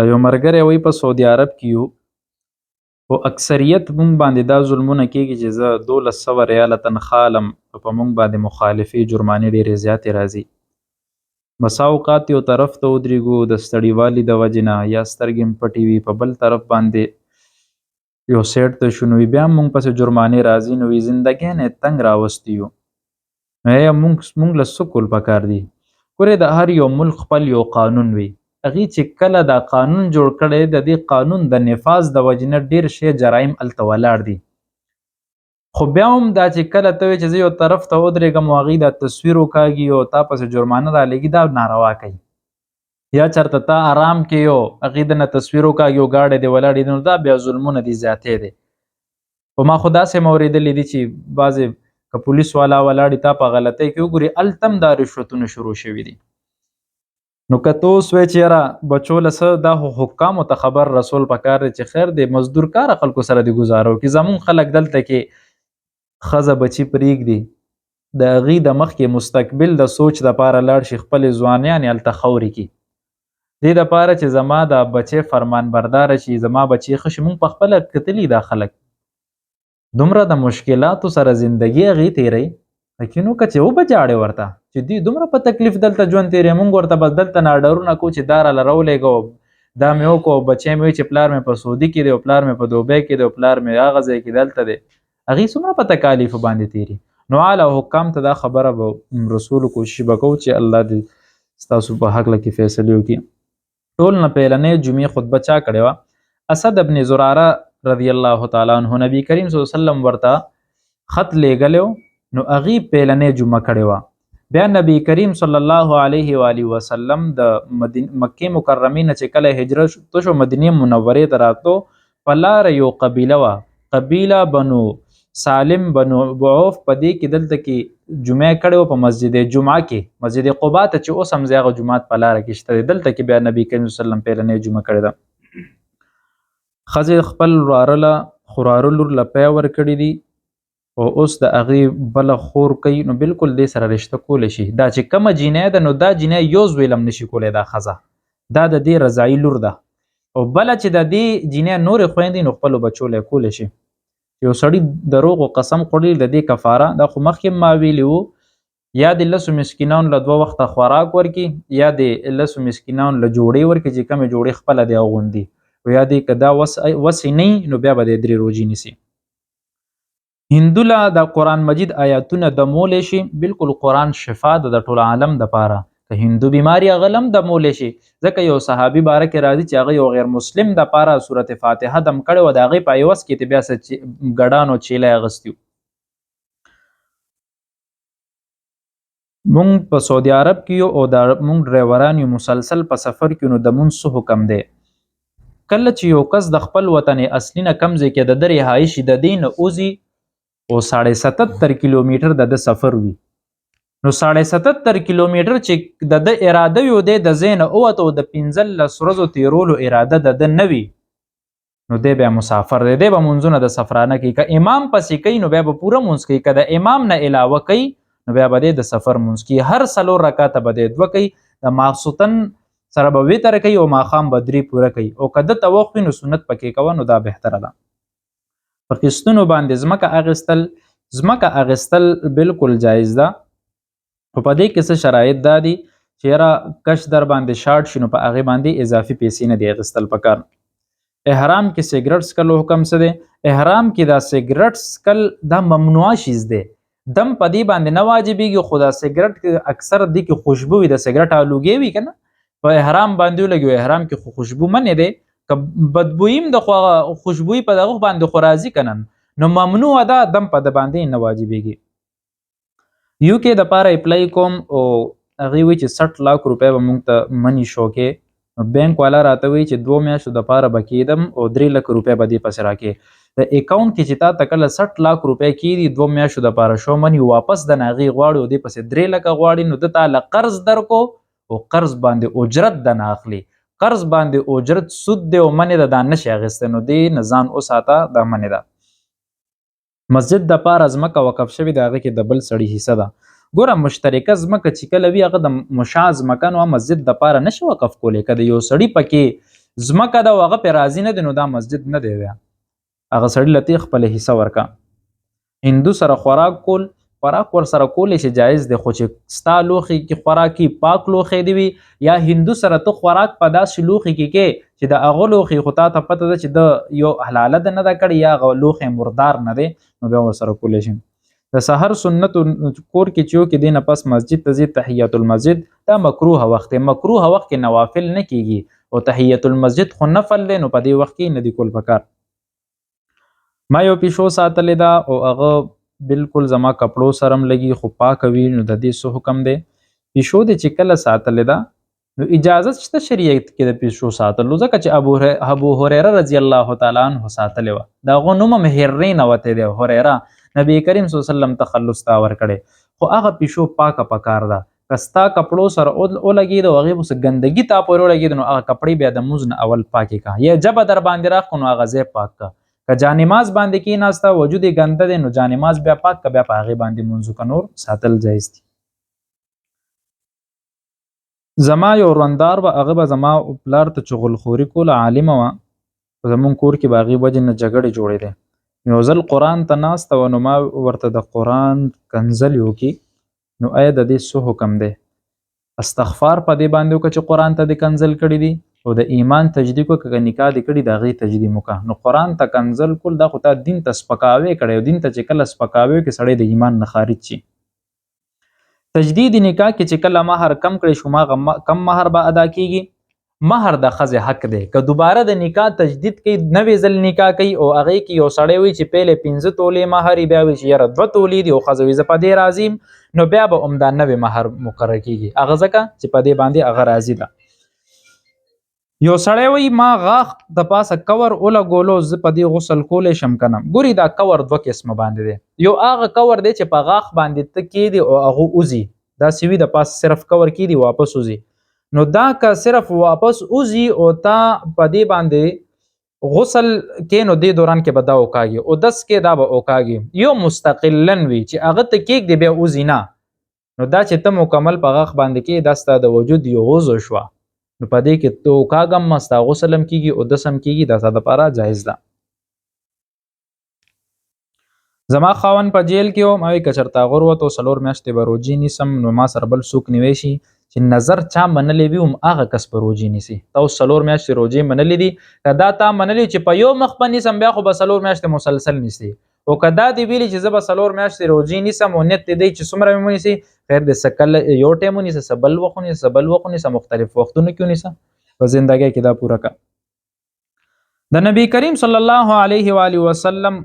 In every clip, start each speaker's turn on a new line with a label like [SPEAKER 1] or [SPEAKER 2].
[SPEAKER 1] یو ملګری وایي په سعودي عرب کې یو، خو اکثریت مونږ باندې دا ظلمونه کېږي چې زه 1200 ریاله تنخواه لم، په مونږ باندې مخالفې جرمانې ډېرې زیاتې راځي. بسا اوقات یو طرف ته ودرېږو د ستړیوالي د وجې نه، یا سترګې مو پټې وي، په بل طرف باندې یو سایډ ته شو نو بیا هم مونږ پسې جرمانې راځي، نو زندګۍ نه یې تنګ راوستی یو. نو یا مونږ له څه کول پکار دي؟ ګورې د هر یو ملک خپل یو قانون وي، هغې چې کله دا قانون جوړ کړی د دې قانون د نفاذ د وجې نه ډېر شی جرایم هلته ولاړ دي. خو بیا هم دا چې کله ته وایې چې زه یو طرف ته ودرېږم او هغوی دا تصویر وکاږي او تا پسې جرمانه رالېږي، دا ناروا کوي. یا چېرته تا آرام کې یو هغې دنه تصویر وکاږي او ګاډی دې ولاړ وي، نو دا بیا ظلمونه دي، زیاتې دی. خو ما خو داسې هم اورېدلي دي چې بعضې که پولیس والا ولاړ وي تا په غلطۍ کې وګوري، هلته هم دا رشوتونه شروع شوي دي. نو که ته اوس وایې چې یاره بچو له څه، دا خو حکامو ته خبر رسول پکار دی چې خیر دی مزدور کاره خلکو سره دې ګزاره وکړي. زمونږ خلک دلته کې ښځه بچي پرېږدي، د هغې د مخکې مستقبل د سوچ دپاره لاړ شي، خپلې ځوانیانې هلته خورې کړي، دې دپاره چې زما دا بچی فرمان برداره شي، زما بچی ښه شي. مونږ پخپله کتلي دا خلک دومره د مشکلاتو سره زندګي هغې تېروي، نو که چې وبجاړې ورته چې دوی دومره په تکلیف دلته ژوند تېروي، مونږ ورته بس دلته نه اډرونه کوو چې دا راله راولېږه، دا مې وکړو، بچی مې وایي چې پلار مې په سعودي کې دی او پلار مې په دوبۍ کې دی او پلار مې هغه ځای کې دلته دی، هغې څومره په تکالیفو باندې تېري. نو اعلی حکام ته دا خبره به رسولو کوشش به کوو چې الله دې ستاسو په هکله کې فیصلې وکړي. ټول نه پیلنۍ جمعې خطبه چا کړې وه؟ اسد ابن زراره رضی الله تعالی عنه، نبی کریم صلی الله علیه وسلم ورته خط لیږلی نو هغې پیلنۍ جمعه کړې وه. بیا نبی کریم صلی الله علیه و آله وسلم د مکې مکرمې نه چې کله هجرت شو مدینې منورې ته راتلو، په لاره یو قبیله وه، قبیله بنو سالم بنو بعوف، په دې کې دلته کې جمعه کړې وه په مسجد جمعه کې، مسجد قبا ته چې اوس هم زه هغه جومات په لاره کې شته دی، دلته کې بیا نبی کریم صلی الله علیه وسلم پیلنۍ جمعه کړې ده. ښځې خپل وراره له خوراره لور له پی ورکړي دي او اوس د هغې بله خور کوي، نو بلکل دې سره رشته کولی شي. دا چې کومه جینۍ ده نو دا جینۍ یو زوی هم نشي کولی، دا ښځه دا د دې رضاعي لور ده، او بله چې د دې جینۍ نورې خویندې نو خپلو بچو لی کولی شي. یو سړي دروغ و قسم خوړلی د دې کفاره، دا خو مخکې ما ویلي وو، یا د 10 مسکینانو له 2 وخته خوراک ورکړي، یا د 10 مسکینانو له جوړې ورکړي چې کومې جوړې خپله دې اغوندي، او یا دې که دا وسې نه وي نو بیا به دې 3 روژې نیسي. هندو له د قرآن مجید آیاتونه دمولی شي، بلکل قرآن شفا ده د ټول عالم دپاره، که هندو بیماري هغه هم دمولی شي، ځکه یو صحابي باره کې راځي چې هغه یو غیر مسلم دپاره صورت فاتحه دم کړې وه، د هغې په عوض کې بیا څه ګډانو چیلی اغوستي وو. مونږ په سعودي عرب کې یو او مونږ ډریوران یو، مسلسل په سفر کې، نو د مونږ څه حکم دی؟ کله چې یو کس د خپل وطن اصلي نه کم ځای کې د ده رهایشي د دې نه وځي او 77 کیلومیټر د ده سفر وي، نو 77 کیلومیټر چې د ده اراده وي او دی د ځای نه ووت او د 15 ورځو تېرولو اراده د ده نه وي، نو دی بیا مسافر دی، دی به مونځونه د سفرانه کوي. که امام پسې کوي نو بیا به پوره مونځ کوي، که د امام نه علاوه کوي نو بیا به دی د سفر مونځ کوي. هر 4 رکعته به دی 2 کوي، د ماخصوتن سره به وتر کوي او ماښام به 3 پوره کوي، او که ده ته وخت وي نو سنت پکې کوه، نو دا بهتره ده. په قسطونو باندې ځمکه اخیستل بلکل جایز ده، خو په دې کې څه شرایط دا دي چې یاره کش در باندې شارټ شي نو په هغې باندې اضافي پیسې نه دی اخیستل پکار. احرام کې سیګرټ څکلو حکم څه دی؟ احرام کې دا سیګرټ څکل دا ممنوع شیز دی، دم په دې باندې نه واجبېږي، خو دا سیګرټ اکثر دې کې خوشبو وي، د سیګرټ آلوګې وي که نه، په احرام باندې ولګي، احرام کې خو خوشبو منې دی، که بدبویي هم د خوشبویي په دغه باندې خو راځي که نه، نو ممنوع ده، دم په د باندې نه واجبېږي. یو کې دپاره اپلای کوم او هغې وایي چې 60 لاک روپۍ به مونږ ته منی شو کې، نو بینک والا راته وایي چې 2 میاشتو دپاره به کېدم او 3 لک روپۍ به دې پسې راکې. د اکاونټ کې چې تا ته کله 60 لاک روپۍ کېدي 2 میاشتو دپاره شو منی واپس د نه هغې غواړي او دې پسې 3 لکه غواړي، نو ده تا له قرض درکو او قرض باندې اجرت د نه اخلي، قرض باندې اجرت سود دی او منې ده، دا نشي اخیستی، نو دې نه ځان وساته، دا منې ده. مسجد دپاره ځمکه وقف شوې ده، هغې کې د بل سړي حصه ده. ګوره مشترکه ځمکه چې کله وي هغه د مشاع ځمکه نو مسجد دپاره نشي وقف کولی، که د یو سړي پکې ځمکه ده هغه پې راضي نه دی نو دا مسجد نه دی بیا هغه سړي له خپله حصه ورکه هندو سره خوراک ور سره کولی شي جایز دی خو چې ستا لوښي کې خوراکي پاک لوښی دی وي یا هندو سره ته خوراک په داسې لوښي کې چې د هغه لوښي خو تا ته پته ده چې د یو حلاله ده نه ده کړې یا هغه لوښی مردار نه دی نو بیا ورسره کولی شي د سحر سنت کور کې چې یو کې دی نه پس مسجد ته ځي تحیت المسجد دا مکروه وخت دی مکروه وخت کې نوافل نه کیږي او تحیت المسجد خو نفل دی نو په دې وخت کې نه دی کول پکار ما یو پیشو ساتلې ده او هغه بالکل زما کپړو سره هم لګي خو پاکه وي نو د دې څه حکم دی پیشو دې چې کله ساتلې ده نو اجازه شته شریعت کې د پیشو ساتلو ځکه چې ابو هریره رضی الله تعالی عنه ساتلې وه د هغه نوم هم هرین وتی دی هریره نبی کریم صلی الله علیه وسلم ته تخلص تا ورکړی خو هغه پیشو پاکه پکار ده که ستا کپړو سره ولګېد او هغې به څه ګندګي تا پورې ولګېد نو هغه کپړې بیا د مونځ نه اول پاکې که یا جبه در باندې راکړو نو هغه ځای پاک که که جانماز باندې کېناسته وجود یې ګنده دی نو جانماز بیا پاک که بیا په هغې باندې مونځ که نور ساتل جایز دي زما یو روندار به هغه به زما پلار ته چغلخوري کوله عالمه وه په زمونږ کور کې به هغې وجې نه جګړې جوړېدې یو ځل قرآن ته ناسته وه نو ما ورته د قرآن کنځل وکړي نو آیا د دې څه حکم دی استغفار په دې باندې وکړه چې قرآن ته دې کنځل کړي دي او د ایمان تجدید کو که نکاح دې کړي د هغې تجدید وکړه نو قرآن ته کنځل کول دا خو تا دین ته سپکاوی کړی او دین ته چې کله سپکاوی کې سړی د ایمان نه خارج شي تجدید نکاح کې چې کله مهر کم کړی شو کم مهر به ادا کیږي مهر د ښځې حق دی که دوباره د نکاح تجدید کوي نوې ځل نکاح کوي او هغې کې یو سړی وي چې پهلې 15 تولې مهر یې بیا وي چې یاره 2 تولې دي او ښځه وي زه په دې راضي یم نو بیا به همدا نوې مهر مقرر کیږي هغه ځکه چې په دې باندې هغه راضي ده یو سړی وایي ما غاښ د پاسه کور ولګولو زه په دې غسل کولی شم که نه ګورې دا کور 2 قسمه باندې دی یو هغه کور دی چې په غاښ باندې ته کیدي او هغه وځي داسې وي د پاسه صرف کور کیدي واپس وځي نو دا که صرف واپس وځي او تا په دې باندې غسل کې نو دې دوران کې به دا وکاږي او دس کې دا به وکاږي یو مستقلن وي چې هغه ته کیږدي بیا وځي نه نو دا چې ته مکمل په غاښ باندې کې دا ستا د وجود یو عضو شوه نو په دې کې تو کاږم مستا غسل هم کیږي او دس هم کیږي دا ستا دپاره جایز ده زما خاوند په جیل کې و ما وایي که چېرته هغه ووت او 4 میاشتې به روجې نیسم نو ما سره بل څوک نیوی شي چې نظر چا منلی وي هم هغه کس په روجې نیسي تا اوس 4 میاشتې روجې منلې دي که دا تا منلي چې په یو مخ به نیسم بیا خو به 4 میاشتې مسلسل نیسي او که دا دې ویلي چې زه به 4 میاشتې روجې نیسم او نیت دې دی چې څومره مې ونیسي خیر دی څه کله یو ټایم ونیسه څه بل وخت ونیسه څه بل وخت ونیسه مختلف وختونو کې ونیسه په زندګۍ کې دا پوره که د نبی کریم صلی الله علیه و آله وسلم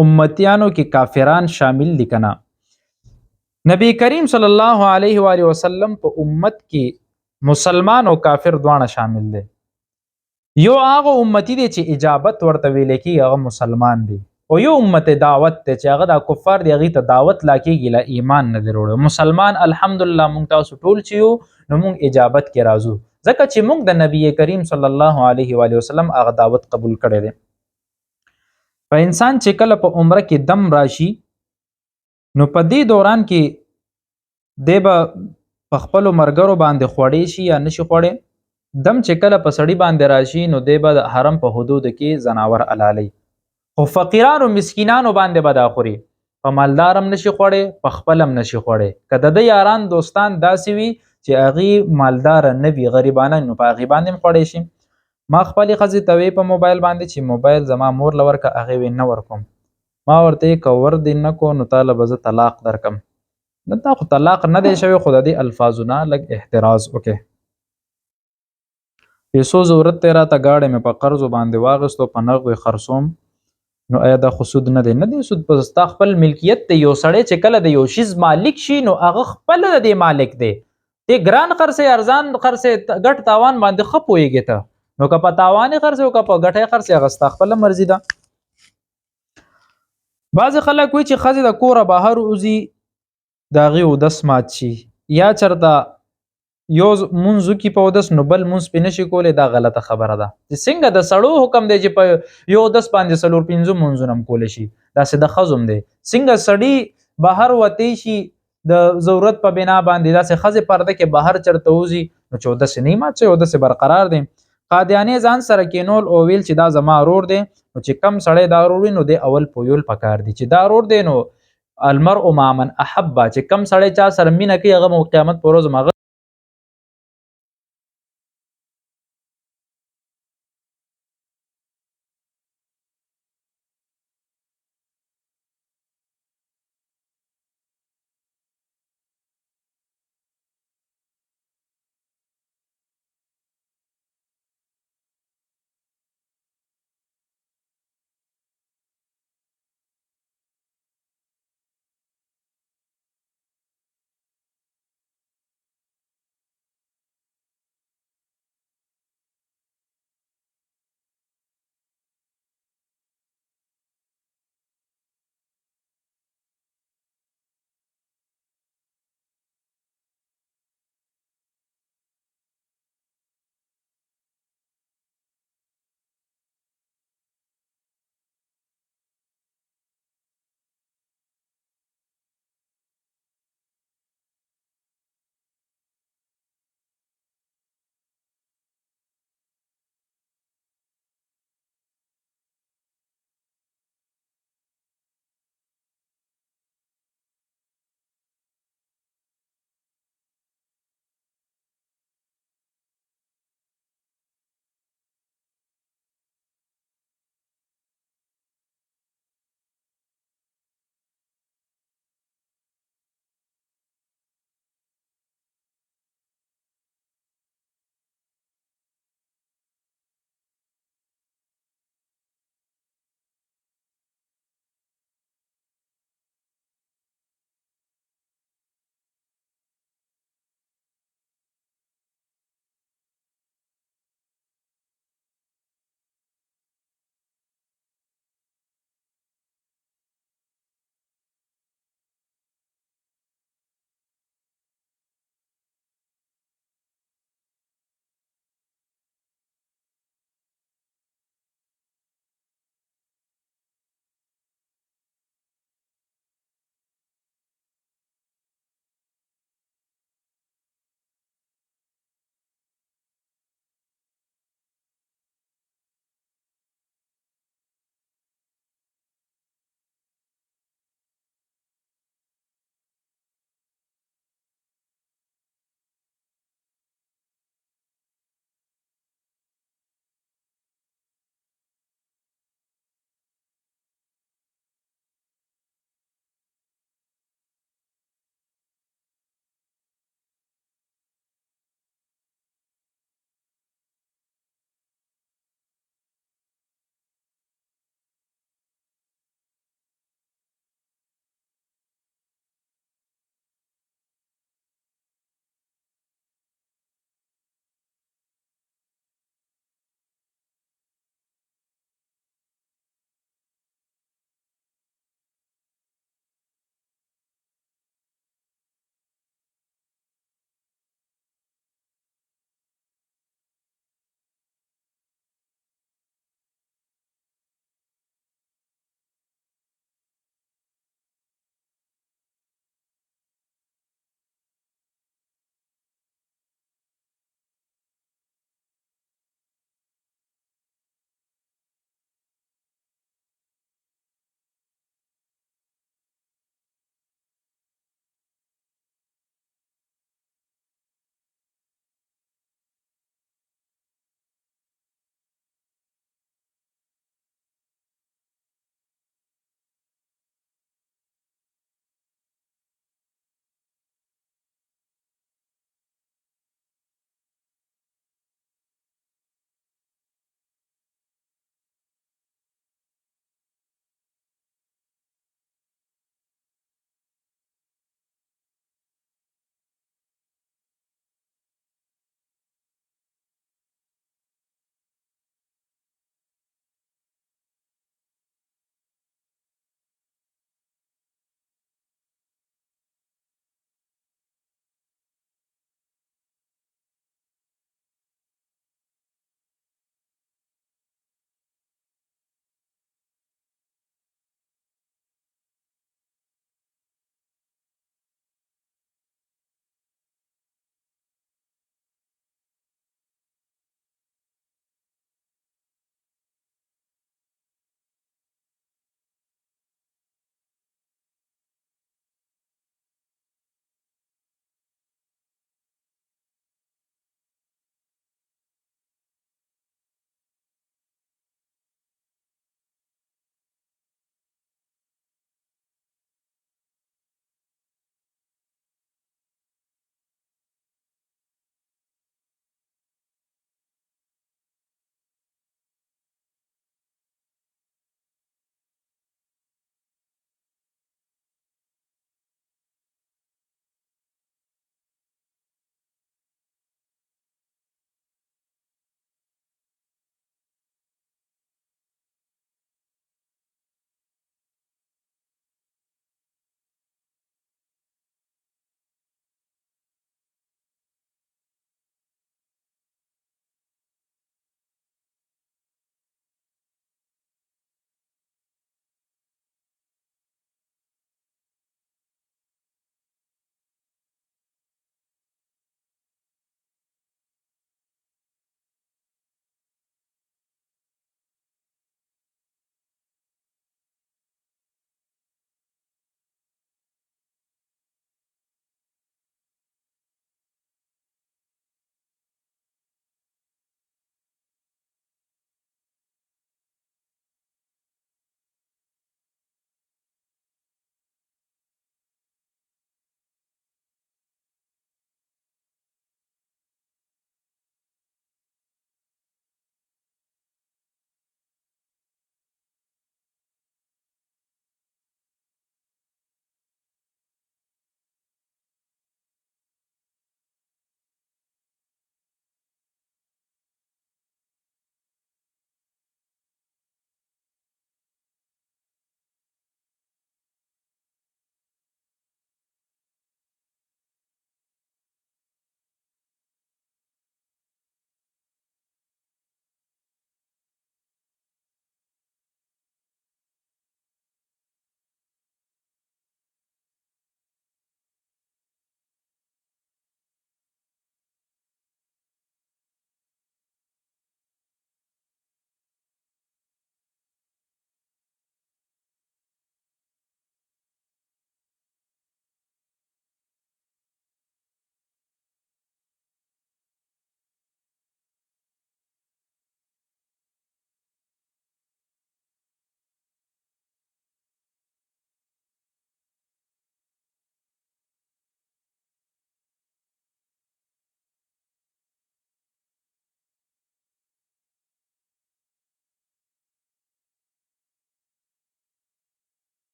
[SPEAKER 1] امتیانو کې کافران شامل دي که نه نبی کریم صلی الله علیه و آله وسلم په امت کې مسلمان او کافر دواړه شامل دي یو هغه امتی دی چې اجابت ورته ویل کېږي هغه مسلمان دی او یو امت دعوت دی چې هغه د کفار دی هغې ته دعوت لا کېږي لا ایمان نه دی وروړی مسلمان الحمدلله موږ تاسو ټول چې یو نو موږ اجابت کې راځو ځکه چې موږ د نبی کریم صلی الله علیه و آله وسلم هغه دعوت قبول کړی دی په انسان چې کله په عمره کې دم راشي نو په دې دوران کې دی به په خپلو ملګرو باندې خوړی شي یا نشي خوړی دم چې کله په سړي باندې راشي نو دی به د حرم په حدودو کې ځناور حلالوي خو فقیرانو مسکینانو باندې به دا خوري په مالدار هم نشي خوړی په خپل هم نشي خوړی که د ده یاران دوستان داسې وي چې هغې مالداره نه وي غریبانه نو په هغې باندې هم خوړی شي ما خپلې ښځې ته وی په موبایل باندې چې موبایل زما مور له ورکه هغې وی نه ورکوم ما ورته یې که ور دې نه کو نو تاله به زه طلاق درکم نه تا خو طلاق نه دی شوی خو د دې الفاظو نه لږ احتراز وکړې پیسو ضرورت دی راته ګاډی مې په قرضو باندې واخیستو په نغدو یې خرڅوم نو آیا دا خو سود نه دی نه دی سود په ستا خپل ملکیت دی یو سړی چې کله د یو شیز مالک شي نو هغه خپله د دې مالک دی ته ګران خرڅې ارزان خرڅې ګټ تاوان باندې ښه پوهېږې ته نو که په تاوانې خرڅې او که په ګټې خرڅې هغه ستا خپله مرضي ده بعضې خلک وایي چې ښځې د کوره بهر وځي د هغې اودس مات شي یا چېرته یو مونځ وکړي په اودس نو بل مونځ پرې نشي کولی دا غلطه خبره ده چې څنګه د سړو حکم دی چې په یو اودس باندې 4-5 مونځونه هم کولی شي داسې د ښځو هم دی څنګه سړي بهر وتی شي د ضرورت په بنا باندې داسې ښځې پرده کې بهر چېرته وځي نو چې اودس یې نه مات شي اودس یې برقرار دی قادیانی ځان سره کینول او ویل چې دا زما ورور دی، نو چې کم سړی دا ورور وي نو دی اول پویول پکار دی چې دا ورور دی. نو المرء مع من احب، چې کم سړی چا سره مینه کوي هغه قیامت پر ورځ